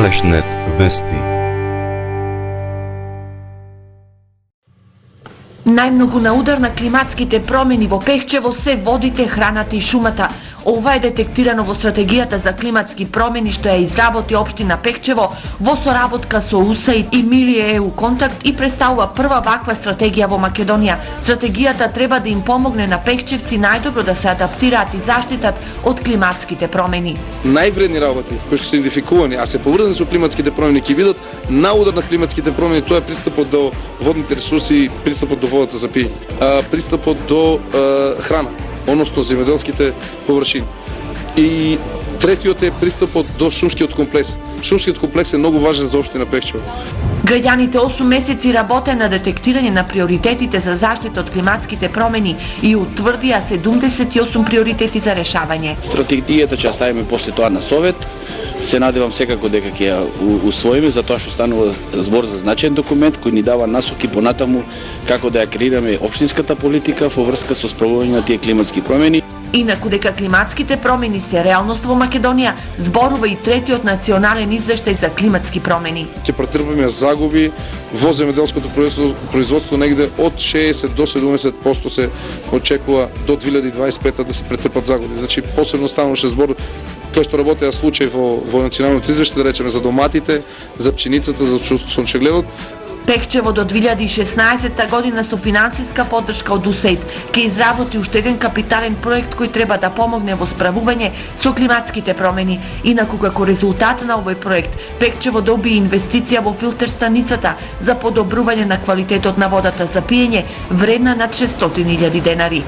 Алешнет вести. Најмногу на удар на климатските промени во Пехчево се водите, храната и шумата. Ова е детектирано во стратегијата за климатски промени што ја изработи општина Пехчево во соработка со УСАИД и Милие ЕУ Контакт и представува прва ваква стратегија во Македонија. Стратегијата треба да им помогне на пехчевци најдобро да се адаптираат и заштитат од климатските промени. Највредни работи кои што се идентификувани, а се поврзани со климатските промени, ќе видат на удар на климатските промени, тоа е пристапот до водните ресурси, пристапот до водата за пиење, пристапот до храна, односно земјоделските површини. И третиот е пристапот до шумскиот комплекс. Шумскиот комплекс е многу важен за општина Пехчево. Граѓаните 8 месеци работе на детектирање на приоритетите за заштита од климатските промени и утврдија 78 приоритети за решавање. Стратегијата ќе ставиме после тоа на совет. Се надевам секако дека ќе ја усвоиме, затоа што станува збор за значаен документ кој ни дава насоки понатаму како да ја креираме општинската политика во врска со справување на тие климатски промени. Инаку дека климатските промени се реалност во Македонија, зборува и третиот национален извештај за климатски промени. Ќе претрпиме загуби во земјоделското производство негде од 60 до 70% се очекува до 2025 да се претрпат загуби. Значи посебно стануваше збор кој што работеа случај во националното извештај, да речеме за доматите, за пченицата, за сончегледот. Пехчево до 2016 година со финансиска поддршка од УСАИД ќе изработи уште еден капитален проект кој треба да помогне во справување со климатските промени. Инаку како резултат на овој проект, Пехчево доби инвестиција во филтер станицата за подобрување на квалитетот на водата за пиење, вредна над 600.000 денари.